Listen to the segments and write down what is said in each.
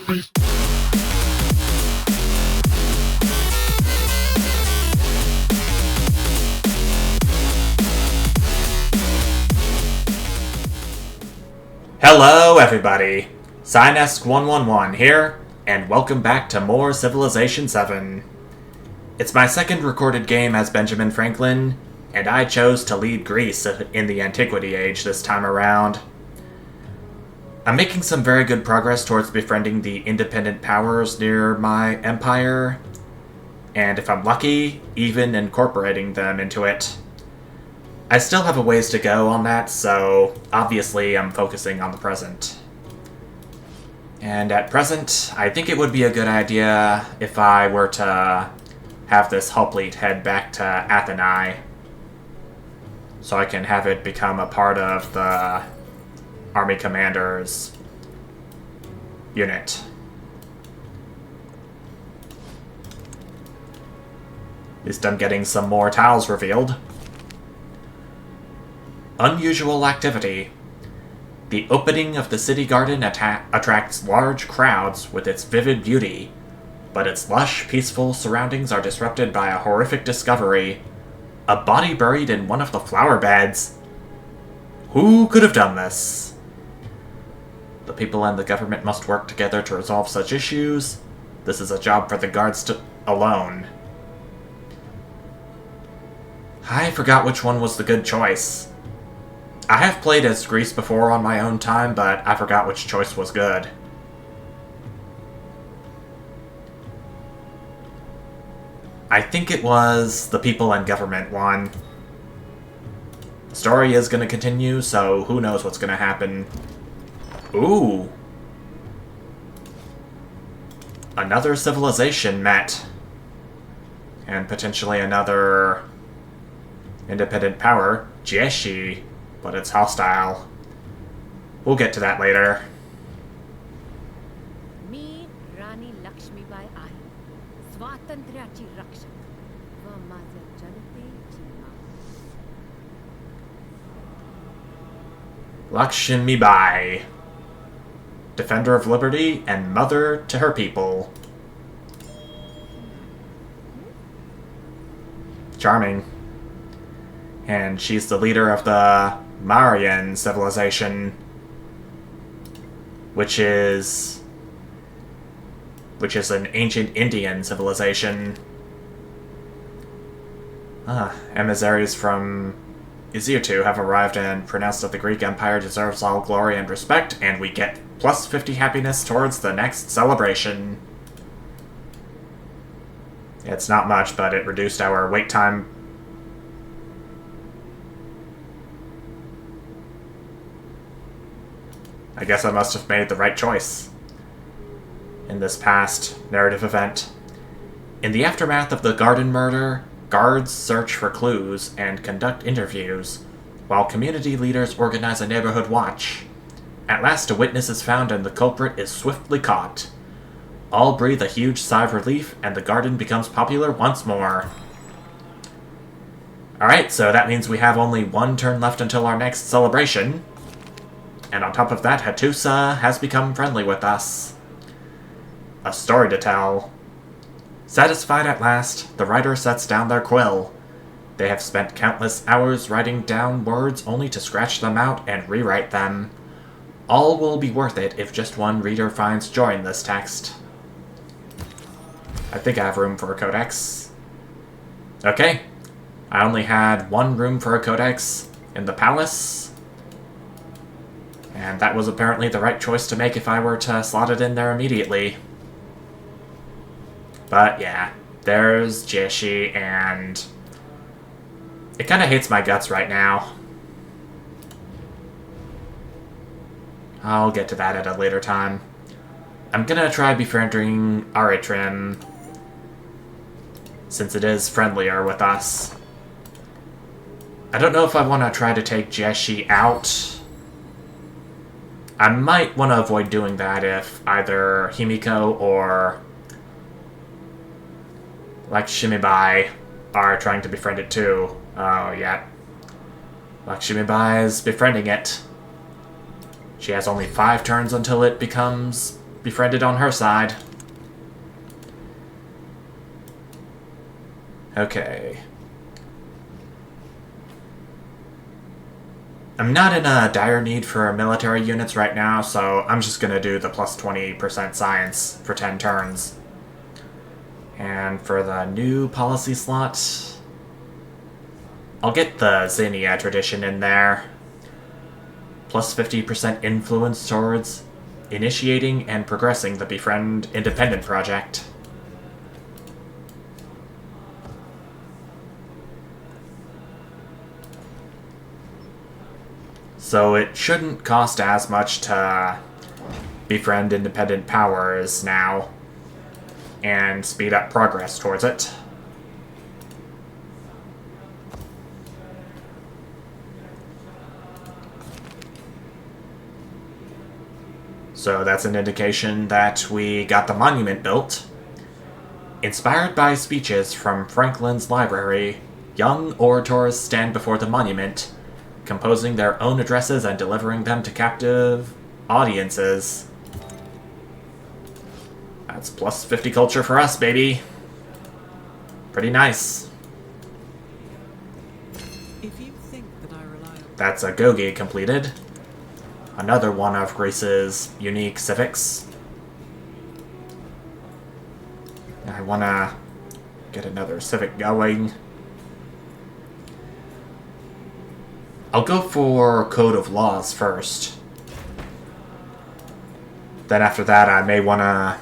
Hello everybody, Synesk111 here, and welcome back to more Civilization VII. It's my second recorded game as Benjamin Franklin, and I chose to lead Greece in the Antiquity Age this time around. I'm making some very good progress towards befriending the independent powers near my empire, and if I'm lucky, even incorporating them into it. I still have a ways to go on that, so obviously I'm focusing on the present. And at present, I think it would be a good idea if I were to have this hoplite head back to Athenae, so I can have it become a part of the Army Commander's unit. At least I'm getting some more tiles revealed. Unusual activity. The opening of the city garden attracts large crowds with its vivid beauty, but its lush, peaceful surroundings are disrupted by a horrific discovery. A body buried in one of the flower beds. Who could have done this? The people and the government must work together to resolve such issues. This is a job for the guards alone. I forgot which one was the good choice. I have played as Greece before on my own time, but I forgot which choice was good. I think it was the people and government one. The story is going to continue, so who knows what's going to happen. Ooh. Another civilization met. And potentially another independent power, Jeshi, but it's hostile. We'll get to that later. Me, Rani Lakshmibai Ahi, Swatantrachi Rakshak, Vamaza Janate Jima. Lakshmibai, defender of liberty and mother to her people. Charming. And she's the leader of the Marian civilization, which is an ancient Indian civilization. Emissaries from Izirtu have arrived and pronounced that the Greek Empire deserves all glory and respect, and we get plus 50 happiness towards the next celebration. It's not much, but it reduced our wait time. I guess I must have made the right choice in this past narrative event. In the aftermath of the garden murder, guards search for clues and conduct interviews, while community leaders organize a neighborhood watch. At last a witness is found and the culprit is swiftly caught. All breathe a huge sigh of relief and the garden becomes popular once more. Alright, so that means we have only one turn left until our next celebration. And on top of that, Hattusa has become friendly with us. A story to tell. Satisfied at last, the writer sets down their quill. They have spent countless hours writing down words only to scratch them out and rewrite them. All will be worth it if just one reader finds joy in this text. I think I have room for a codex. Okay. I only had one room for a codex in the palace. And that was apparently the right choice to make if I were to slot it in there immediately. But yeah, there's Jeshi, and it kind of hates my guts right now. I'll get to that at a later time. I'm gonna try befriending Aritrim, since it is friendlier with us. I don't know if I want to try to take Jeshi out. I might want to avoid doing that if either Himiko or Lakshmibai are trying to befriend it too. Oh, yeah. Lakshmibai is befriending it. She has only 5 turns until it becomes befriended on her side. Okay. I'm not in a dire need for military units right now, so I'm just gonna do the plus 20% science for 10 turns. And for the new policy slot, I'll get the Xenia tradition in there. Plus 50% influence towards initiating and progressing the Befriend Independent project. So it shouldn't cost as much to befriend independent powers now and speed up progress towards it. So that's an indication that we got the monument built. Inspired by speeches from Franklin's library, young orators stand before the monument, composing their own addresses and delivering them to captive audiences. That's plus 50 culture for us, baby. Pretty nice. If you think that I rely on... That's a Gogi completed. Another one of Greece's unique civics. I wanna get another civic going. I'll go for Code of Laws first. Then after that, I may want to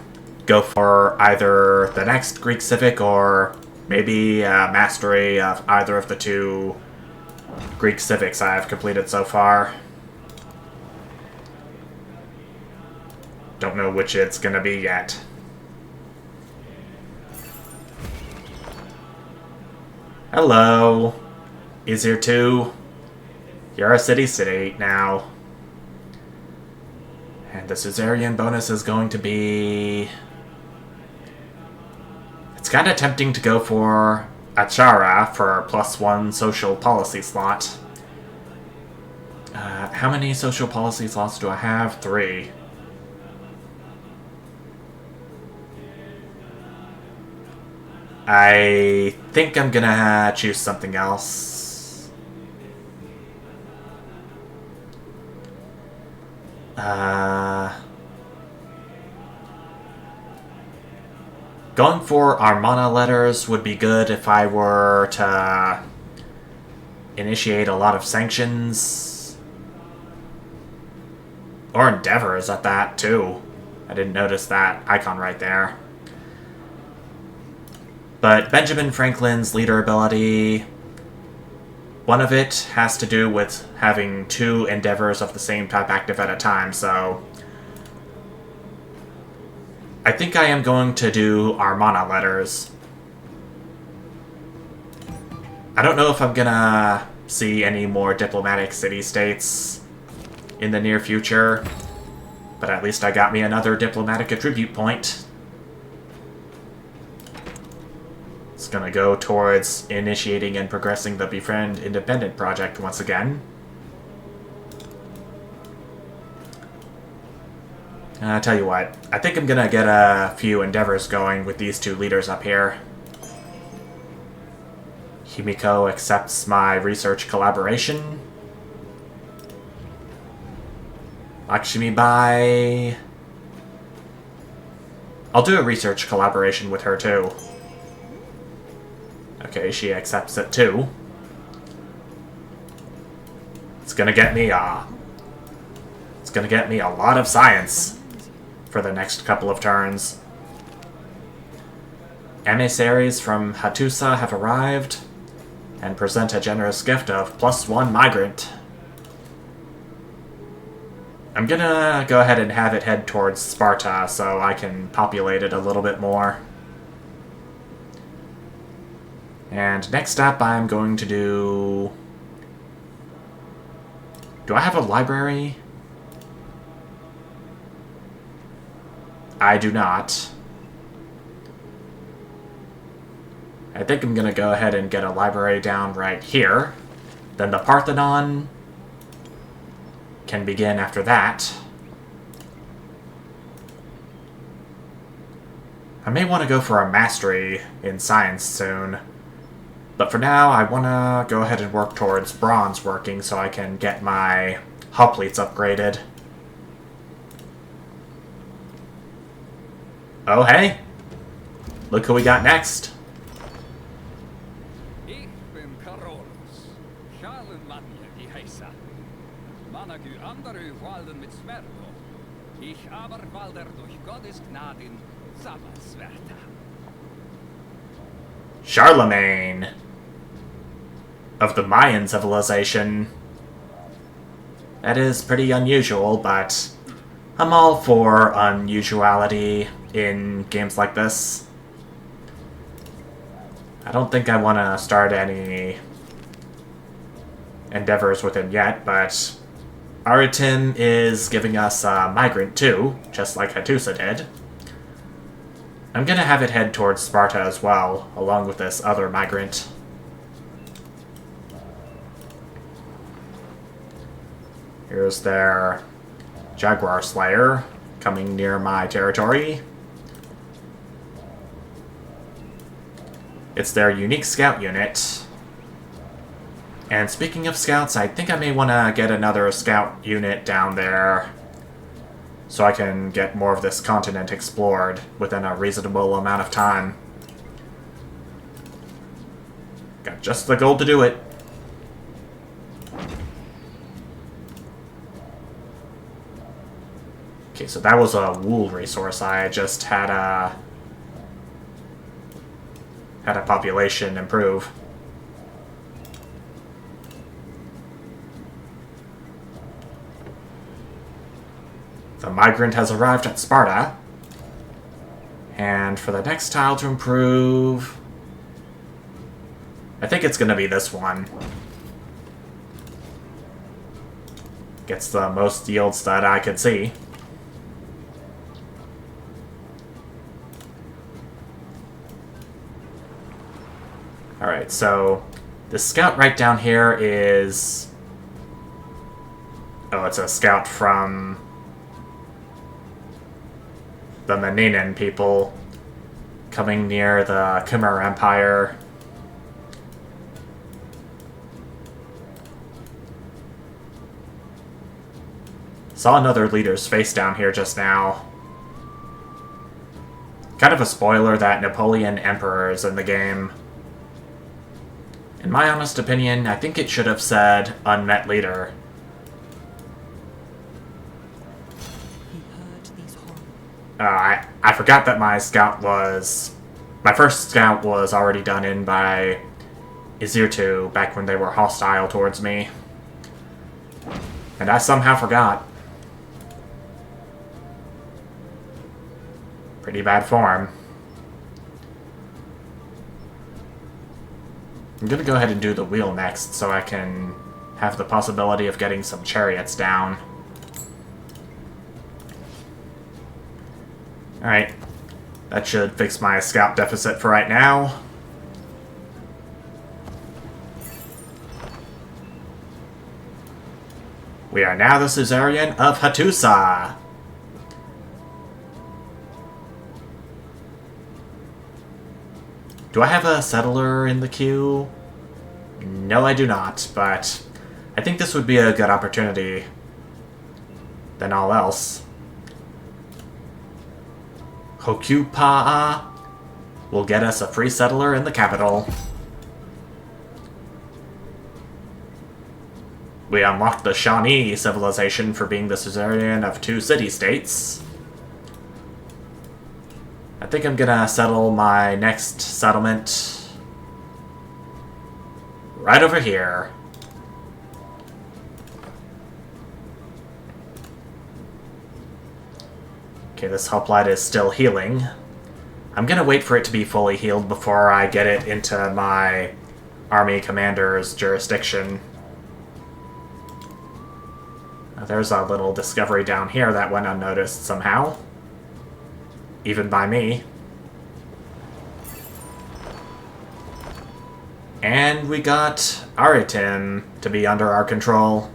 go for either the next Greek Civic or maybe Mastery of either of the two Greek Civics I've completed so far. Don't know which it's going to be yet. Hello. Easier 2. You're a city now. And the Suzerain bonus is going to be... It's kind of tempting to go for Achara for +1 social policy slot. How many social policy slots do I have? 3. I think I'm gonna choose something else. Going for Armana letters would be good if I were to initiate a lot of sanctions. Or endeavors at that, too. I didn't notice that icon right there. But Benjamin Franklin's leader ability, one of it has to do with having 2 endeavors of the same type active at a time, so I think I am going to do Armana letters. I don't know if I'm gonna see any more diplomatic city-states in the near future, but at least I got me another diplomatic attribute point. It's gonna go towards initiating and progressing the Befriend Independent project once again. I'll tell you what, I think I'm gonna get a few endeavors going with these 2 leaders up here. Himiko accepts my research collaboration. Lakshmi Bai... I'll do a research collaboration with her too. Okay, she accepts it too. It's gonna get me a lot of science for the next couple of turns. Emissaries from Hattusa have arrived and present a generous gift of +1 migrant. I'm gonna go ahead and have it head towards Sparta so I can populate it a little bit more. And next up I'm going to do... Do I have a library? I do not. I think I'm gonna go ahead and get a library down right here. Then the Parthenon can begin after that. I may want to go for a mastery in science soon. But for now, I want to go ahead and work towards bronze working so I can get my hoplites upgraded. Oh, hey! Look who we got next. Ich bin Carolus. Schalen Manje die Heisa. Managu andere walden mit Smerto. Ich aber walder durch Gottes Gnaden Sabbatswerta. Charlemagne of the Mayan civilization. That is pretty unusual, but I'm all for unusuality in games like this. I don't think I want to start any endeavors with him yet, but Aritim is giving us a migrant too, just like Hattusa did. I'm gonna have it head towards Sparta as well, along with this other migrant. Here's their Jaguar Slayer coming near my territory. It's their unique scout unit. And speaking of scouts, I think I may want to get another scout unit down there so I can get more of this continent explored within a reasonable amount of time. Got just the gold to do it. Okay, so that was a wool resource. I just had a population improve. The migrant has arrived at Sparta. And for the next tile to improve, I think it's going to be this one. Gets the most yields that I could see. Alright, so the scout right down here is... Oh, it's a scout from the Meninen people coming near the Khmer Empire. Saw another leader's face down here just now. Kind of a spoiler that Napoleon Emperor is in the game. In my honest opinion, I think it should have said unmet leader. I forgot that my first scout was already done in by Izirtu back when they were hostile towards me. And I somehow forgot. Pretty bad form. I'm gonna go ahead and do the wheel next so I can have the possibility of getting some chariots down. Alright, that should fix my scout deficit for right now. We are now the suzerain of Hattusa. Do I have a settler in the queue? No, I do not, but I think this would be a good opportunity than all else. Hokupa'a will get us a free settler in the capital. We unlocked the Shawnee civilization for being the suzerain of 2 city-states. I think I'm gonna settle my next settlement right over here. Okay, this hoplite is still healing. I'm gonna wait for it to be fully healed before I get it into my army commander's jurisdiction. Now, there's a little discovery down here that went unnoticed somehow. Even by me. And we got Aritim to be under our control.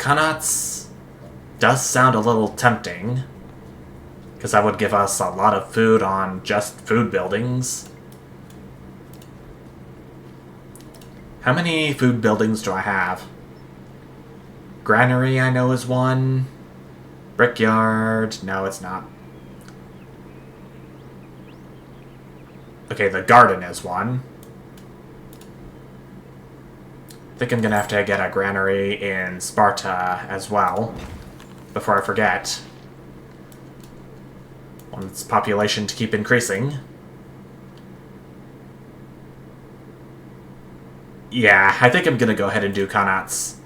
Connaughts does sound a little tempting, because that would give us a lot of food on just food buildings. How many food buildings do I have? Granary, I know, is one. Brickyard, no, it's not. Okay, the garden is one. I think I'm gonna have to get a granary in Sparta as well, before I forget. Want its population to keep increasing. Yeah, I think I'm gonna go ahead and do Connaughts.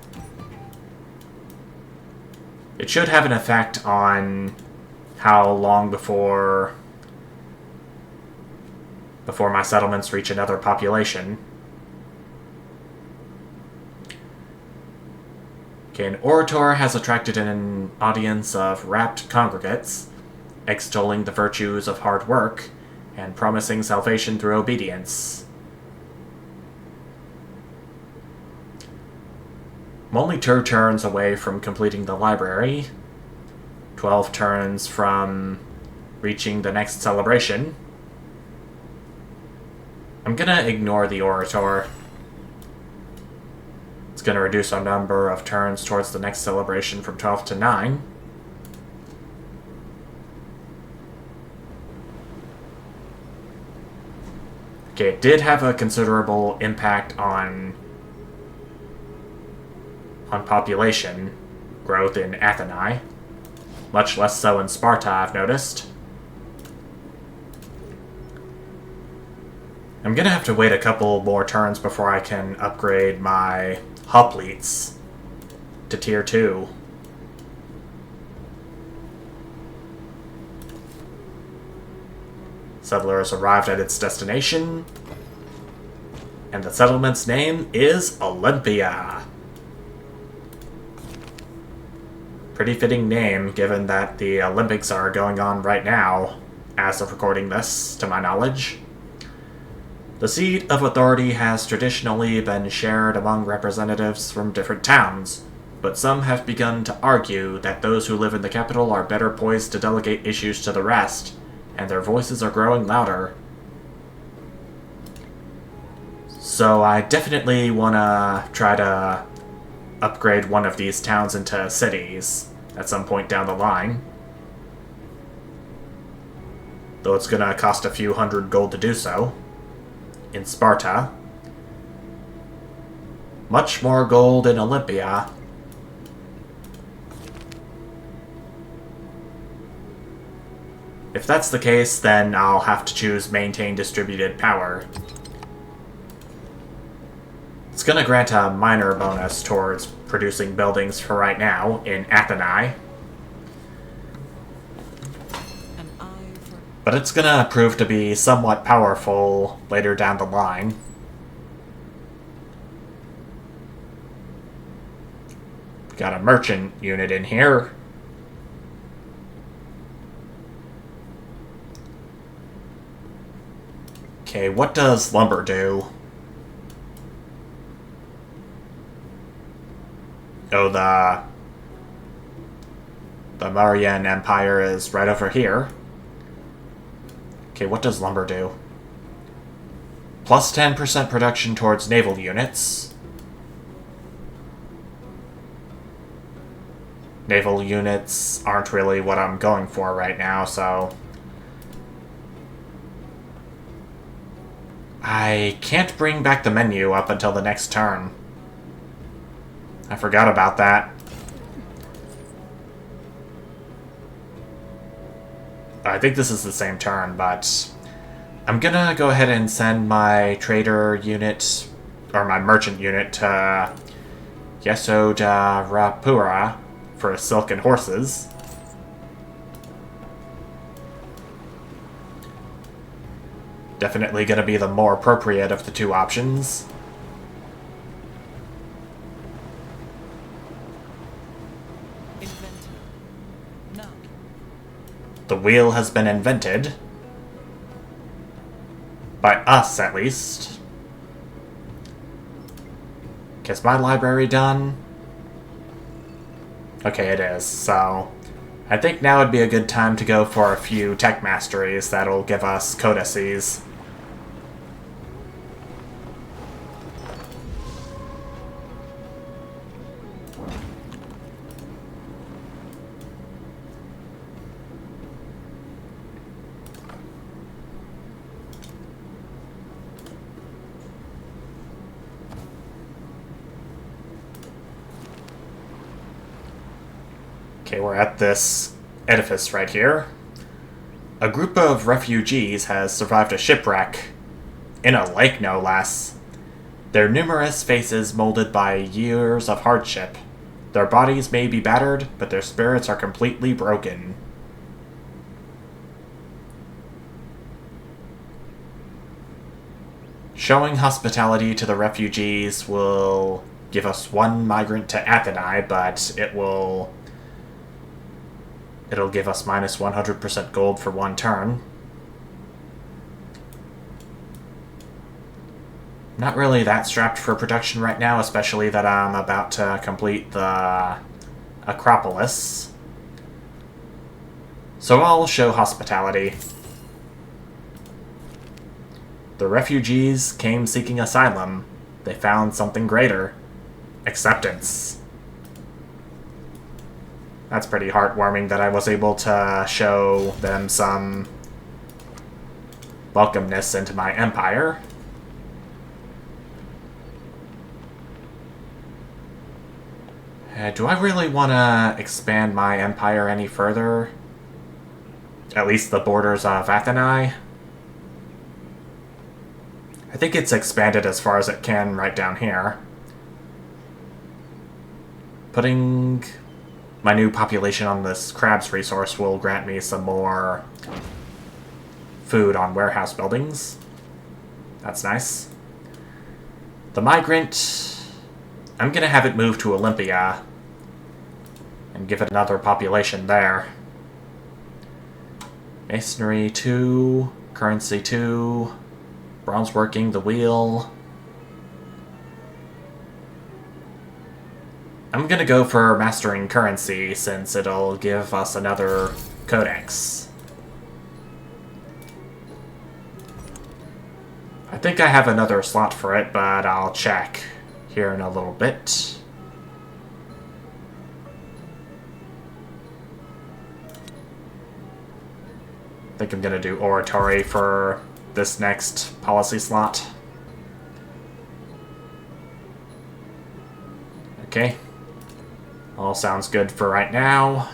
It should have an effect on how long before my settlements reach another population. Okay, an orator has attracted an audience of rapt congregates, extolling the virtues of hard work and promising salvation through obedience. I'm only 2 turns away from completing the library, 12 turns from reaching the next celebration. I'm gonna ignore the orator. It's gonna reduce our number of turns towards the next celebration from 12 to 9. Okay, it did have a considerable impact on population growth in Athenae. Much less so in Sparta, I've noticed. I'm gonna have to wait a couple more turns before I can upgrade my hoplites to tier 2. Settlers arrived at its destination, and the settlement's name is Olympia. Pretty fitting name, given that the Olympics are going on right now, as of recording this, to my knowledge. The seat of authority has traditionally been shared among representatives from different towns, but some have begun to argue that those who live in the capital are better poised to delegate issues to the rest, and their voices are growing louder. So I definitely want to try to upgrade one of these towns into cities at some point down the line. Though it's gonna cost a few hundred gold to do so. In Sparta. Much more gold in Olympia. If that's the case, then I'll have to choose Maintain Distributed Power. It's gonna grant a minor bonus towards producing buildings for right now in Athenae. But it's gonna prove to be somewhat powerful later down the line. Got a merchant unit in here. Okay, what does lumber do? Oh, the Marian Empire is right over here. Okay, what does lumber do? Plus 10% production towards naval units. Naval units aren't really what I'm going for right now, so... I can't bring back the menu up until the next turn. I forgot about that. I think this is the same turn, but I'm gonna go ahead and send my trader unit, or my merchant unit, to Yasodharapura for silk and horses. Definitely gonna be the more appropriate of the two options. The wheel has been invented. By us, at least. Is my library done? Okay, it is. So I think now would be a good time to go for a few tech masteries that'll give us codices. Okay, we're at this edifice right here. A group of refugees has survived a shipwreck. In a lake, no less. Their numerous faces molded by years of hardship. Their bodies may be battered, but their spirits are completely broken. Showing hospitality to the refugees will give us one migrant to Atheni, but it'll give us minus 100% gold for one turn. Not really that strapped for production right now, especially that I'm about to complete the Acropolis. So I'll show hospitality. The refugees came seeking asylum. They found something greater. Acceptance. That's pretty heartwarming that I was able to show them some welcomeness into my empire. Do I really want to expand my empire any further? At least the borders of Atheni? I think it's expanded as far as it can right down here. Putting my new population on this crabs resource will grant me some more food on warehouse buildings. That's nice. The migrant, I'm gonna have it move to Olympia and give it another population there. Masonry 2, currency 2, bronze working, the wheel. I'm gonna go for mastering currency since it'll give us another codex. I think I have another slot for it, but I'll check here in a little bit. I think I'm gonna do oratory for this next policy slot. Okay. All sounds good for right now.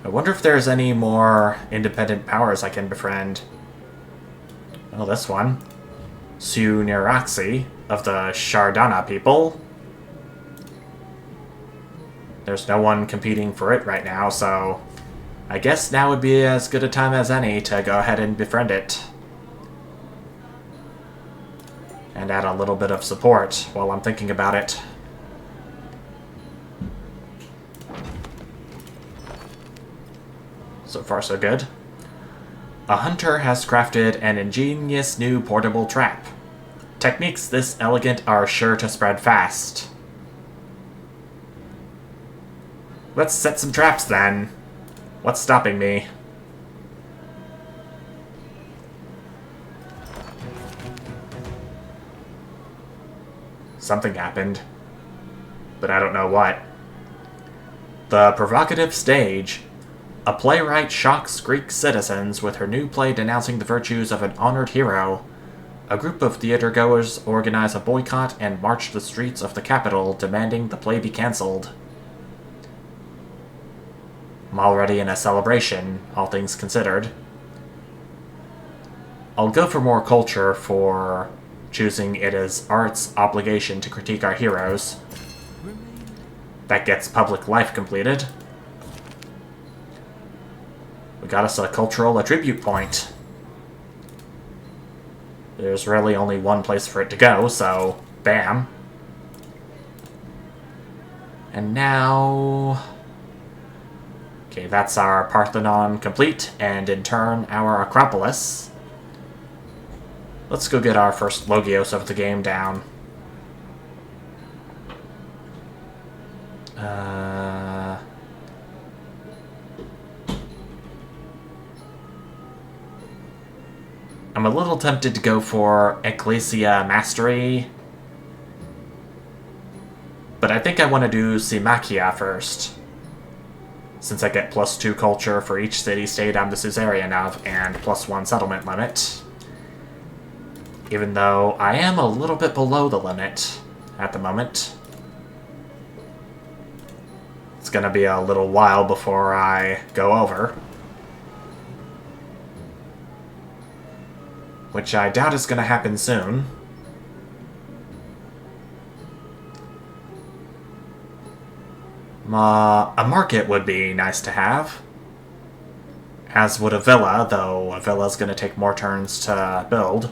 I wonder if there's any more independent powers I can befriend. Oh, this one. Suniraxi of the Shardana people. There's no one competing for it right now, so I guess now would be as good a time as any to go ahead and befriend it. And add a little bit of support while I'm thinking about it. So far, so good. A hunter has crafted an ingenious new portable trap. Techniques this elegant are sure to spread fast. Let's set some traps then. What's stopping me? Something happened, but I don't know what. The provocative stage. A playwright shocks Greek citizens with her new play denouncing the virtues of an honored hero. A group of theatergoers organize a boycott and march the streets of the capital demanding the play be cancelled. I'm already in a celebration, all things considered. I'll go for more culture for choosing it as art's obligation to critique our heroes. That gets public life completed. We got us a cultural attribute point. There's really only one place for it to go, so bam. And now... Okay, that's our Parthenon complete, and in turn, our Acropolis. Let's go get our first Logios of the game down. I'm a little tempted to go for Ecclesia Mastery, but I think I want to do Symmachia first, since I get +2 culture for each city-state I'm the suzerain of, and +1 settlement limit. Even though I am a little bit below the limit at the moment. It's gonna be a little while before I go over. Which I doubt is gonna happen soon. A market would be nice to have. As would a villa, though a villa's gonna take more turns to build.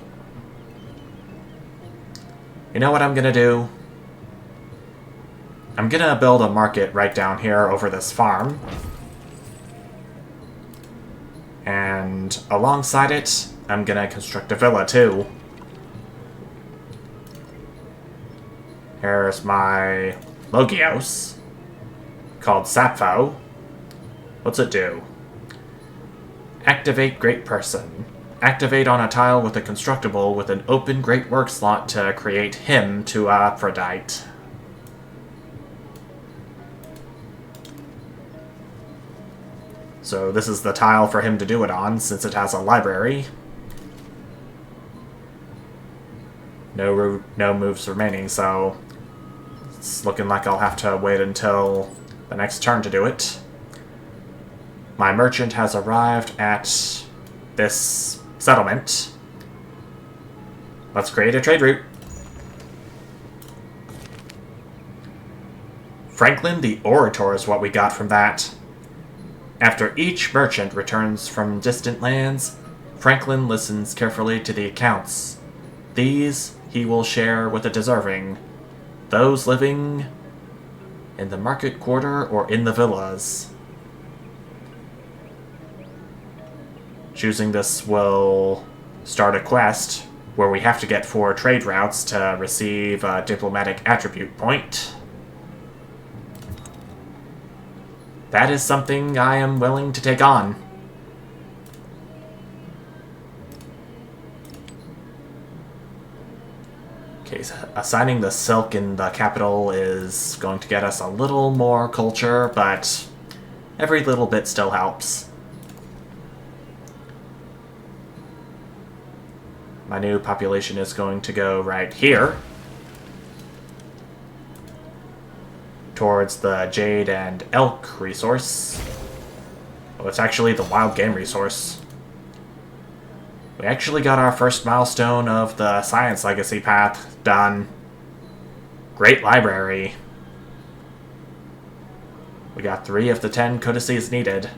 You know what I'm gonna do? I'm gonna build a market right down here over this farm. And alongside it, I'm gonna construct a villa too. Here's my Logios, called Sappho. What's it do? Activate Great Person. Activate on a tile with a constructible with an open Great Work slot to create him to Aphrodite. So this is the tile for him to do it on, since it has a library. No moves remaining, so it's looking like I'll have to wait until the next turn to do it. My merchant has arrived at this settlement. Let's create a trade route. Franklin the Orator is what we got from that. After each merchant returns from distant lands, Franklin listens carefully to the accounts. These he will share with the deserving, those living in the market quarter or in the villas. Choosing this will start a quest where we have to get 4 trade routes to receive a diplomatic attribute point. That is something I am willing to take on. Okay, so assigning the silk in the capital is going to get us a little more culture, but every little bit still helps. My new population is going to go right here, towards the Jade and Elk resource. Oh, it's actually the Wild Game resource. We actually got our first milestone of the Science Legacy path done. Great library. We got 3 of the 10 codices needed.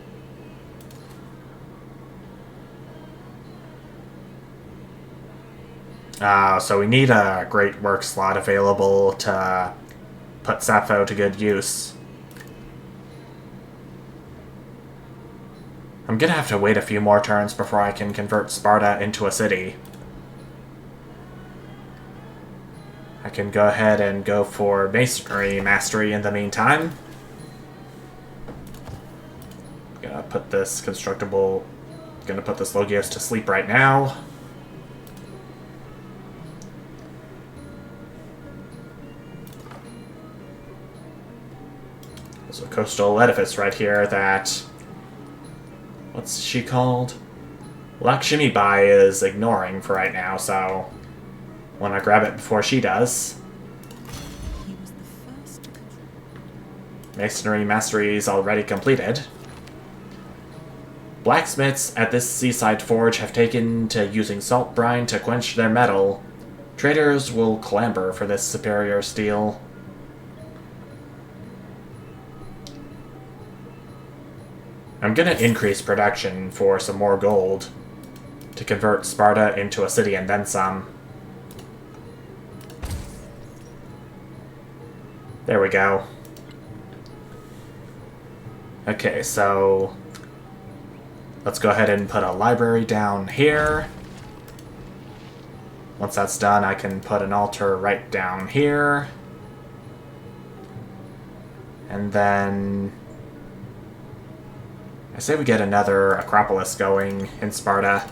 So we need a Great Work slot available to put Sappho to good use. I'm gonna have to wait a few more turns before I can convert Sparta into a city. I can go ahead and go for Masonry Mastery in the meantime. Gonna put this constructible... Gonna put this Logios to sleep right now. There's a coastal edifice right here that... What's she called? Lakshmi Bai is ignoring for right now, so... Want to grab it before she does. He was the first to control. Masonry Mastery is already completed. Blacksmiths at this seaside forge have taken to using salt brine to quench their metal. Traders will clamber for this superior steel. I'm gonna increase production for some more gold to convert Sparta into a city and then some. There we go. Okay, so let's go ahead and put a library down here. Once that's done, I can put an altar right down here. And then I say we get another Acropolis going in Sparta.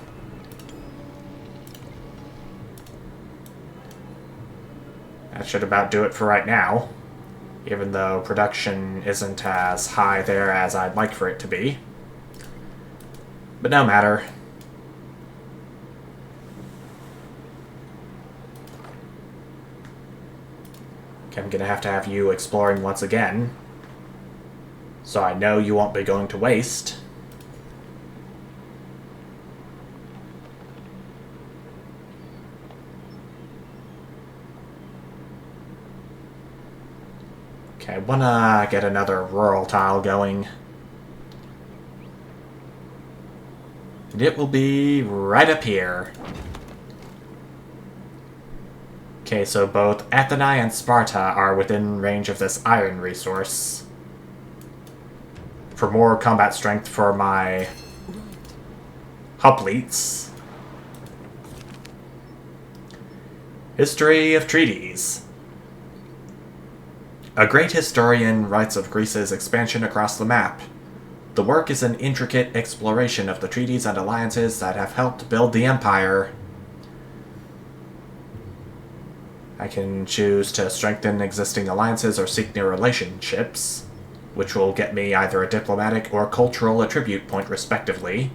That should about do it for right now, even though production isn't as high there as I'd like for it to be. But no matter. Okay, I'm gonna have to have you exploring once again, so I know you won't be going to waste. Okay, I wanna get another rural tile going. And it will be right up here. Okay, so both Athenae and Sparta are within range of this iron resource. For more combat strength for my hoplites. History of treaties. A great historian writes of Greece's expansion across the map. The work is an intricate exploration of the treaties and alliances that have helped build the empire. I can choose to strengthen existing alliances or seek new relationships, which will get me either a diplomatic or cultural attribute point respectively.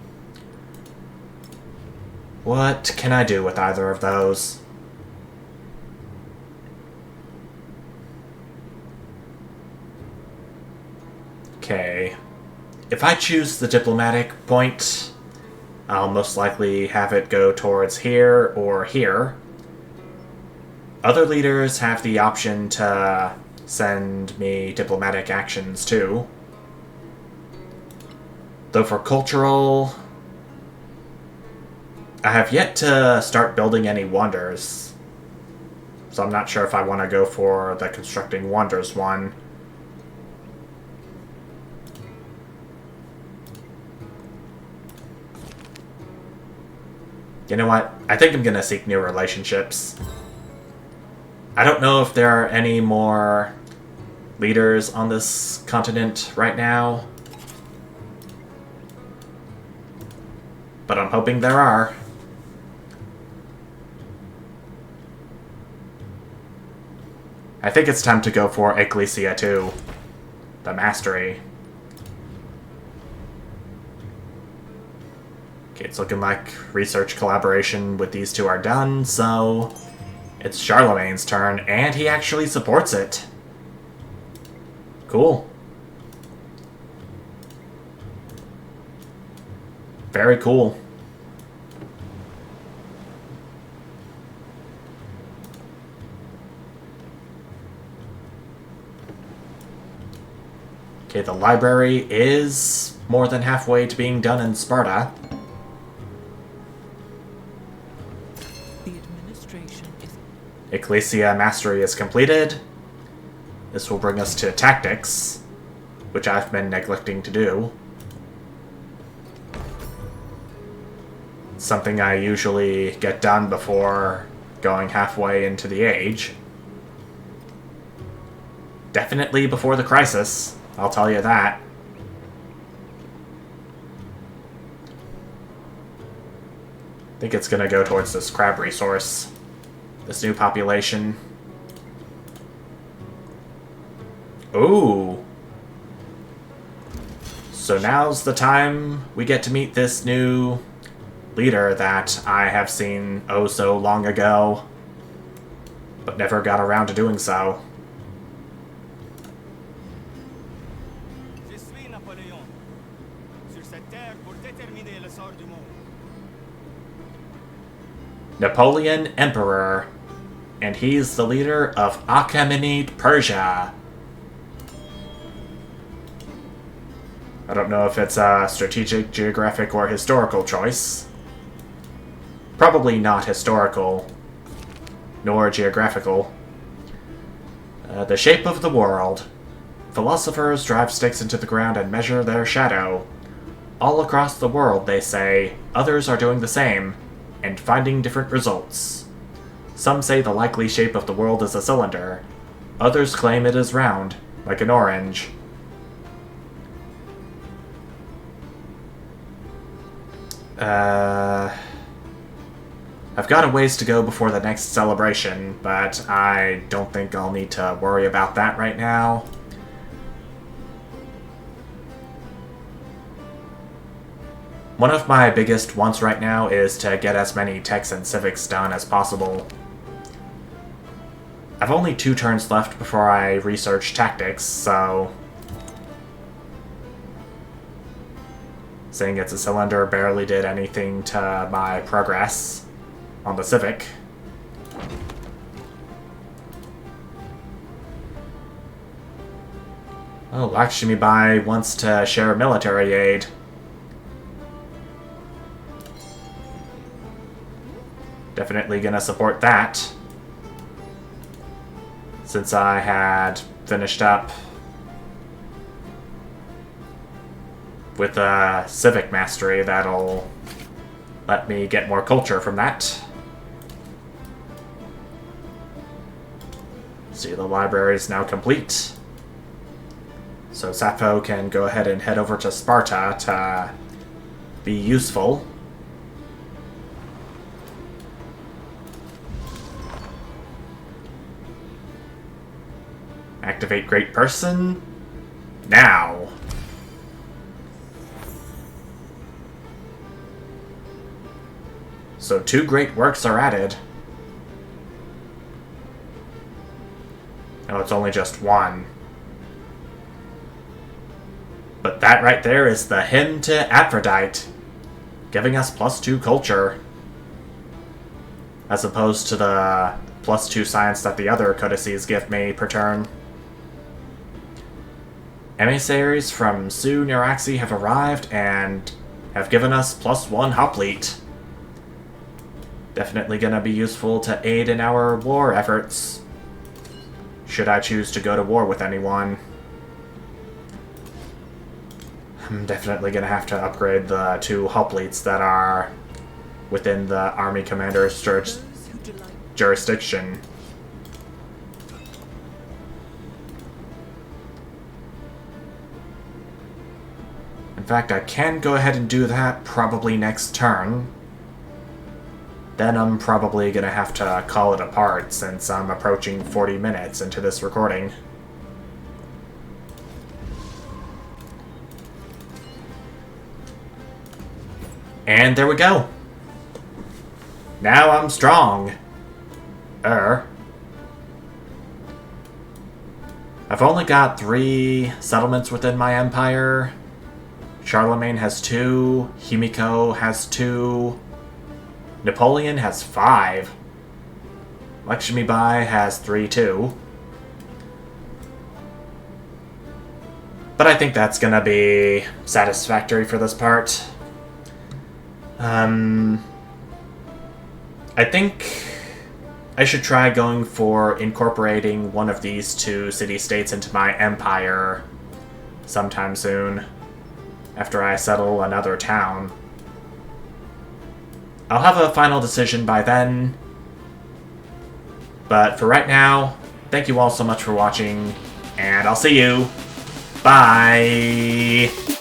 What can I do with either of those? Okay. If I choose the diplomatic point, I'll most likely have it go towards here or here. Other leaders have the option to send me diplomatic actions too. Though for cultural, I have yet to start building any wonders. So I'm not sure if I want to go for the constructing wonders one. You know what? I think I'm gonna seek new relationships. I don't know if there are any more leaders on this continent right now, but I'm hoping there are. I think it's time to go for Ecclesia too, the mastery. Okay, it's looking like research collaboration with these two are done, so it's Charlemagne's turn, and he actually supports it. Cool. Very cool. Okay, the library is more than halfway to being done in Sparta. Ecclesia Mastery is completed. This will bring us to Tactics, which I've been neglecting to do. Something I usually get done before going halfway into the age. Definitely before the crisis, I'll tell you that. I think it's gonna go towards this crab resource. This new population. Ooh. So now's the time we get to meet this new leader that I have seen oh so long ago, but never got around to doing so. Je suis Napoléon, sur cette terre pour déterminer le sort du monde. Napoleon Emperor, and he's the leader of Achaemenid Persia. I don't know if it's a strategic, geographic, or historical choice. Probably not historical, nor geographical. The shape of the world. Philosophers drive sticks into the ground and measure their shadow. All across the world, they say, others are doing the same, and finding different results. Some say the likely shape of the world is a cylinder. Others claim it is round. like an orange. I've got a ways to go before the next celebration, but I don't think I'll need to worry about that right now. One of my biggest wants right now is to get as many techs and civics done as possible. I've only 2 turns left before I research tactics, so... Seeing it's a cylinder barely did anything to my progress on the civic. Oh, Lakshmi Bai wants to share military aid. Definitely gonna support that. Since I had finished up with a civic mastery, that'll let me get more culture from that. See, the library is now complete. So Sappho can go ahead and head over to Sparta to be useful. Activate Great Person. Now. So 2 great works are added. Oh, it's only just 1. But that right there is the hymn to Aphrodite, giving us +2 culture. As opposed to the +2 science that the other codices give me per turn. Emissaries from Su Nuraxi have arrived and have given us +1 hoplite. Definitely gonna be useful to aid in our war efforts, should I choose to go to war with anyone. I'm definitely gonna have to upgrade the 2 hoplites that are within the army commander's jurisdiction. In fact, I can go ahead and do that probably next turn. Then I'm probably gonna have to call it apart since I'm approaching 40 minutes into this recording. And there we go. Now I'm strong. I've only got 3 settlements within my empire. Charlemagne has 2, Himiko has 2, Napoleon has 5, Lakshmi Bai has 3 too. But I think that's gonna be satisfactory for this part. I think I should try going for incorporating one of these 2 city-states into my empire sometime soon, after I settle another town. I'll have a final decision by then, but for right now, thank you all so much for watching, and I'll see you. Bye!